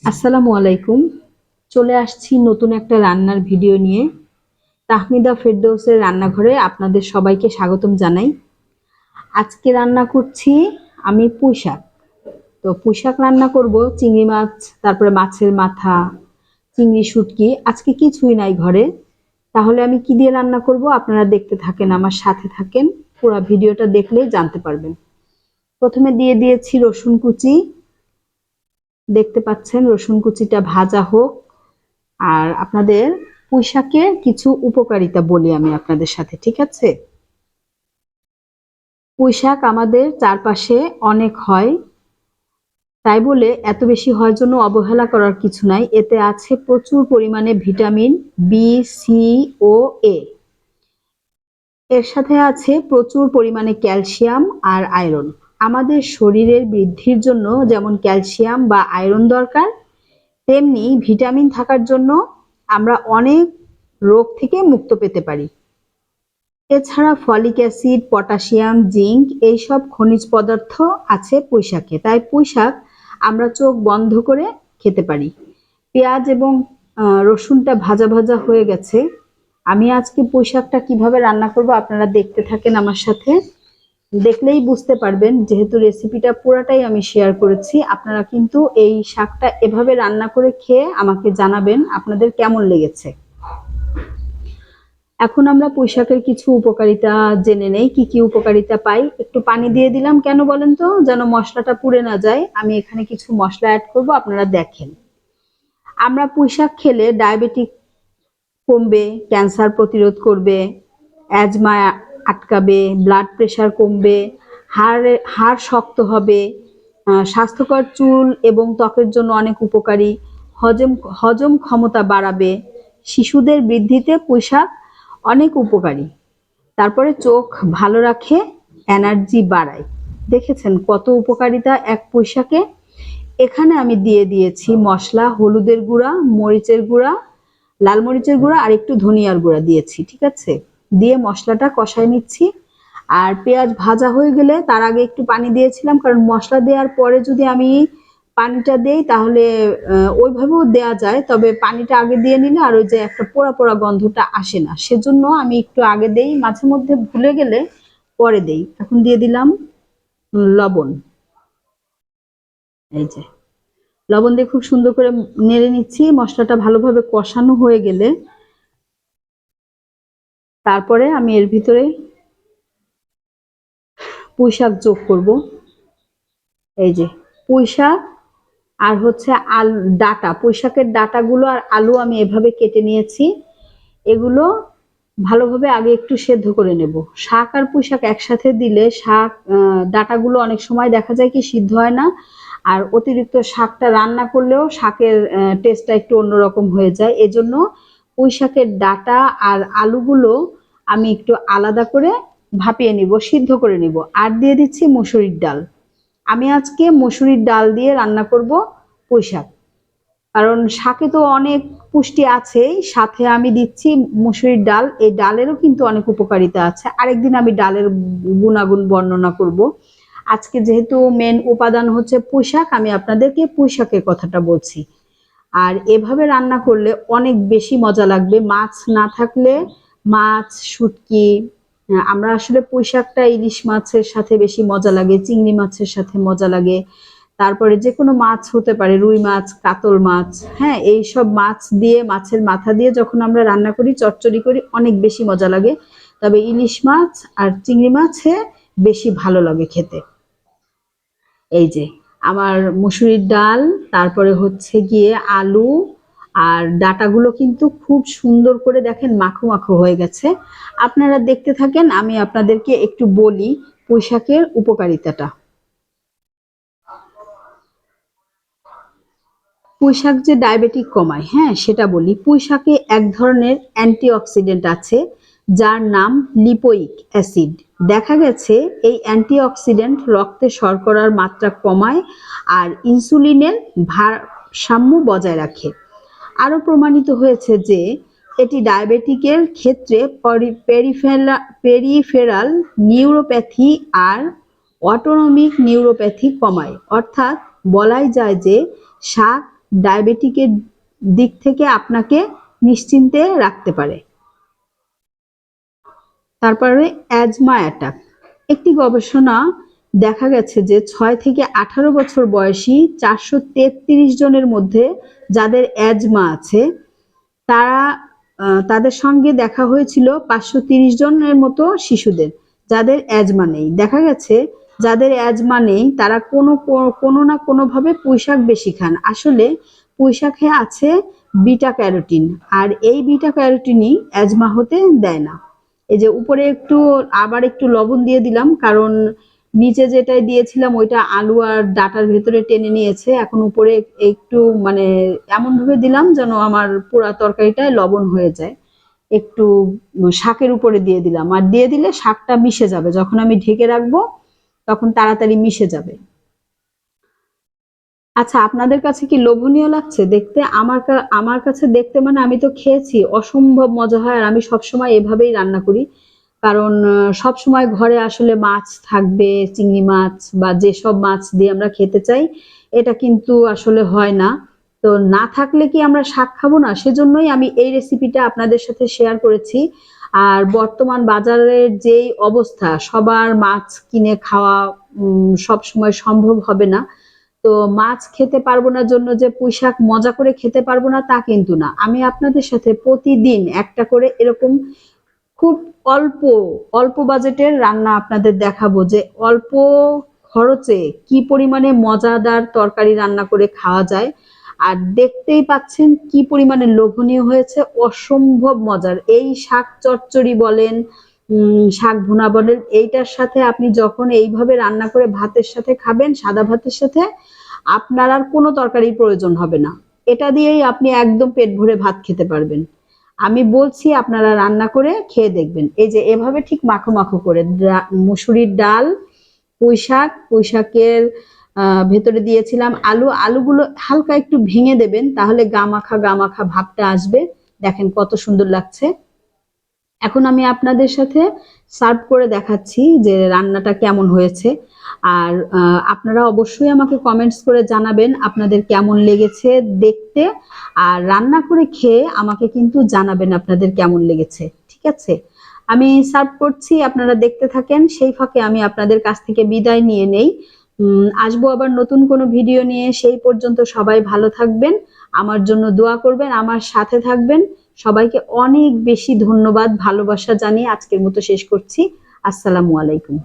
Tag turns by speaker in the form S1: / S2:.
S1: আসসালামু আলাইকুম। চলে আসছি নতুন একটা রান্নার ভিডিও নিয়ে। তাহমিদা ফেরদৌসের রান্নাঘরে আপনাদের সবাইকে স্বাগতম জানাই। আজকে রান্না করছি আমি পুঁইশাক। তো পুঁইশাক রান্না করব চিংড়ি মাছ, তারপরে মাছের মাথা, চিংড়ি শুটকি। আজকে কিছুই নাই ঘরে। তাহলে আমি কি দিয়ে রান্না করব আপনারা দেখতে থাকেন, আমার সাথে থাকেন। পুরো ভিডিওটা দেখলেই জানতে পারবেন। প্রথমে দিয়ে দিয়েছি রসুন কুচি। দেখতে পাচ্ছেন রসুন কুচিটা ভাজা হোক। আর আপনাদের পুঁইশাকের কিছু উপকারিতা বলি আমি আপনাদের সাথে, ঠিক আছে? পুঁইশাক আমাদের চারপাশে অনেক হয়, তাই বলে এত বেশি হওয়ার জন্য অবহেলা করার কিছু নাই। এতে আছে প্রচুর পরিমাণে ভিটামিন বি, সি ও এ। এর সাথে আছে প্রচুর পরিমাণে ক্যালসিয়াম আর আয়রন। আমাদের শরীরের বৃদ্ধির জন্য যেমন ক্যালসিয়াম বা আয়রন দরকার, তেমনি ভিটামিন থাকার জন্য আমরা অনেক রোগ থেকে মুক্ত পেতে পারি। এছাড়া ফলিক অ্যাসিড, পটাশিয়াম, জিঙ্ক এইসব খনিজ পদার্থ আছে পুঁইশাকে। তাই পুঁইশাক আমরা চোখ বন্ধ করে খেতে পারি। পেঁয়াজ এবং রসুনটা ভাজা ভাজা হয়ে গেছে। আমি আজকে পুঁইশাকটা কিভাবে রান্না করব আপনারা দেখতে থাকেন আমার সাথে। দেখলেই বুঝতে পারবেন, যেহেতু রেসিপিটা পুরাটাই আমি শেয়ার করেছি। আপনারা কিন্তু এই শাকটা এভাবে রান্না করে খেয়ে আমাকে জানাবেন আপনাদের কেমন লেগেছে। এখন আমরা পুঁইশাকের কিছু উপকারিতা জেনে নেই, কি কি উপকারিতা পাই। একটু পানি দিয়ে দিলাম কেন বলেন তো, যেন মশলাটা পুড়ে না যায়। আমি এখানে কিছু মশলা অ্যাড করব, আপনারা দেখেন। আমরা পুঁইশাক খেলে ডায়াবেটিক কমবে, ক্যান্সার প্রতিরোধ করবে, অ্যাজমা আটকাবে, ব্লাড প্রেশার কমবে, হাড় শক্ত হবে, স্বাস্থ্যকর চুল এবং ত্বকের জন্য অনেক উপকারী, হজম ক্ষমতা বাড়াবে, শিশুদের বৃদ্ধিতে পুঁইশাক অনেক উপকারী। তারপরে চোখ ভালো রাখে, এনার্জি বাড়ায়। দেখেছেন কত উপকারিতা এক পুঁইশাকে। এখানে আমি দিয়ে দিয়েছি মশলা, হলুদের গুঁড়া, মরিচের গুঁড়া, লাল মরিচের গুঁড়া আর একটু ধনিয়ার গুঁড়া দিয়েছি, ঠিক আছে? দিয়ে মশলাটা কষায় নিচ্ছি। আর পেঁয়াজ ভাজা হয়ে গেলে তার আগে একটু পানি দিয়েছিলাম, কারণ মশলা দেওয়ার পরে যদি আমি পানিটা দেই তাহলে ওইভাবেও দেওয়া যায়, তবে পানিটা আগে দিয়ে নিলে আর ওই যে একটা পোড়া পোড়া গন্ধটা আসে না, সেজন্য আমি একটু আগে দেই। মাঝে মধ্যে ভুলে গেলে পরে দেই। এখন দিয়ে দিলাম লবণ। এই যে লবণ দিয়ে খুব সুন্দর করে নেড়ে নিচ্ছি। মশলাটা ভালোভাবে কষানো হয়ে গেলে তারপরে আমি এর ভিতরে পুঁইশাক যোগ করব। এই যে পুঁইশাক আর হচ্ছে আলু ডাটা, পুঁইশাকের ডাটাগুলো আর আলু আমি এভাবে কেটে নিয়েছি। এগুলো ভালোভাবে আগে একটু সেদ্ধ করে নেব। শাক আর পুঁইশাক একসাথে দিলে ডাটাগুলো অনেক সময় দেখা যায় কি সিদ্ধ হয় না, আর অতিরিক্ত শাকটা রান্না করলেও শাকের টেস্টটা একটু অন্যরকম হয়ে যায়। এজন্য পুঁইশাকের ডাটা আর আলুগুলো আমি একটু আলাদা করে ভাপিয়ে নিব, সিদ্ধ করে নিব। আর দিয়ে দিচ্ছি মসুরির ডাল। আমি আজকে মসুরির ডাল দিয়ে রান্না করব পুঁইশাক, কারণ শাকে তো অনেক পুষ্টি আছেই, সাথে আমি দিচ্ছি মসুরির ডাল। এই ডালেরও কিন্তু অনেক উপকারিতা আছে, আরেকদিন আমি ডালের গুণাগুণ বর্ণনা করব। আজকে যেহেতু মেন উপাদান হচ্ছে পুঁইশাক, আমি আপনাদেরকে পুঁইশাকের কথাটা বলছি। আর এভাবে রান্না করলে অনেক বেশি মজা লাগবে। মাছ না থাকলে মাছ, শুটকি, আমরা আসলে পুঁইশাকটা ইলিশ মাছের সাথে বেশি মজা লাগে, চিংড়ি মাছের সাথে মজা লাগে। তারপরে যে কোনো মাছ হতে পারে, রুই মাছ, কাতল মাছ, হ্যাঁ, এইসব মাছ দিয়ে, মাছের মাথা দিয়ে যখন আমরা রান্না করি, চচ্চড়ি করি, অনেক বেশি মজা লাগে। তবে ইলিশ মাছ আর চিংড়ি মাছে বেশি ভালো লাগে খেতে। এই যে আমার মসুরির ডাল, তারপরে হচ্ছে গিয়ে আলু আর ডাটাগুলো কিন্তু খুব সুন্দর করে দেখেন মাখো মাখো হয়ে গেছে। আপনারা দেখতে থাকেন, আমি আপনাদেরকে একটু বলি পুঁইশাকের উপকারিতাটা। পুঁইশাক যে ডায়াবেটিক কমায়, হ্যাঁ সেটা বলি। পুঁইশাকে এক ধরনের অ্যান্টিঅক্সিডেন্ট আছে যার নাম লিপোইক অ্যাসিড। দেখা গেছে এই অ্যান্টিঅক্সিডেন্ট রক্তে শর্করার মাত্রা কমায় আর ইনসুলিনের ভারসাম্য বজায় রাখে। আরও প্রমাণিত হয়েছে যে এটি ডায়াবেটিকের ক্ষেত্রে পেরিফেরাল নিউরোপ্যাথি আর অটোনমিক নিউরোপ্যাথি কমায়। অর্থাৎ বলাই যায় যে শাক ডায়াবেটিকের দিক থেকে আপনাকে নিশ্চিন্তে রাখতে পারে। তারপরে অ্যাজমা অ্যাটাক। একটি গবেষণা দেখা গেছে যে ৬ থেকে ১৮ বছর বয়সী ৪৩৩ জনের মধ্যে যাদের অ্যাজমা আছে তারা তাদের সঙ্গে দেখা হয়েছিল ৫৩০ জনের মতো শিশুদের যাদের অ্যাজমা নেই। দেখা গেছে যাদের অ্যাজমা নেই তারা কোনো না কোনোভাবে পুঁইশাক বেশি খান। আসলে পুঁইশাকে আছে বিটা ক্যারোটিন, আর এই বিটা ক্যারোটিনই অ্যাজমা হতে দেয় না। এই যে উপরে আবার একটু লবণ দিয়ে দিলাম, কারণ নিচে যেটা দিয়েছিলাম ওইটা আলু আর ডাটার ভেতরে টেনে নিয়েছে। এখন উপরে একটু মানে এমন ভাবে দিলাম যেন আমার পুরা তরকারিটায় লবণ হয়ে যায়। একটু শাকের উপরে দিয়ে দিলাম, আর দিয়ে দিলে শাকটা মিশে যাবে। যখন আমি ঢেকে রাখবো তখন তাড়াতাড়ি মিশে যাবে। আচ্ছা, আপনাদের কাছে কি লোভনীয় লাগছে দেখতে? আমার কাছে দেখতে মানে আমি তো খেয়েছি, অসম্ভব মজা হয়। আর আমি সবসময় এভাবেই রান্না করি, কারণ সবসময় ঘরে আসলে মাছ থাকবে, চিংড়ি মাছ বা যেসব মাছ দিয়ে আমরা খেতে চাই এটা কিন্তু আসলে হয় না। তো না থাকলে কি আমরা শাক খাবো না? সেজন্যই আমি এই রেসিপিটা আপনাদের সাথে শেয়ার করেছি। আর বর্তমান বাজারের যেই অবস্থা, সবার মাছ কিনে খাওয়া সবসময় সম্ভব হবে না। তো মাছ খেতে পারবো না জন্য যে পুঁইশাক মজা করে খেতে পারবো না তা কিন্তু না। আমি আপনাদের সাথে প্রতিদিন একটা করে এরকম খুব অল্প অল্প বাজেটের রান্না আপনাদের দেখাবো, যে অল্প খরচে কি পরিমাণে মজাদার তরকারি রান্না করে খাওয়া যায়। আর দেখতেই পাচ্ছেন কি পরিমাণে লোভনীয় হয়েছে, অসম্ভব মজার। এই শাক চচ্চড়ি বলেন, শাক ভুনা বলেন, এইটার সাথে আপনি যখন এইভাবে রান্না করে ভাতের সাথে খাবেন, সাদা ভাতের সাথে, আপনার আর কোনো তরকারির প্রয়োজন হবে না। এটা দিয়েই আপনি একদম পেট ভরে ভাত খেতে পারবেন। আমি বলছি আপনারা রান্না করে খেয়ে দেখবেন। এই যে এভাবে ঠিক মাখো মাখো করে মুসুরির ডাল, পুঁইশাকের ভেতরে দিয়েছিলাম আলু। আলুগুলো হালকা একটু ভেঙে দেবেন, তাহলে গা মাখা ভাবটা আসবে। দেখেন কত সুন্দর লাগছে। এখন আমি আপনাদের সাথে সার্ভ করে দেখাচ্ছি যে রান্নাটা কেমন হয়েছে। আর আপনারা অবশ্যই আমাকে কমেন্টস করে জানাবেন আপনাদের কেমন লেগেছে দেখতে। আর রান্না করে খেয়ে আমাকে কিন্তু জানাবেন আপনাদের কেমন লেগেছে। ঠিক আছে? আমি সার্ভ করছি, আপনারা দেখতে থাকেন। সেই ফাঁকে আমি আপনাদের কাছ থেকে বিদায় নিয়ে নেই। আসবো আবার নতুন কোনো ভিডিও নিয়ে। সেই পর্যন্ত সবাই ভালো থাকবেন, আমার জন্য দোয়া করবেন, আমার সাথে থাকবেন। সবাইকে অনেক বেশি ধন্যবাদ, ভালোবাসা জানিয়ে আজকের মতো শেষ করছি। আসসালামু আলাইকুম।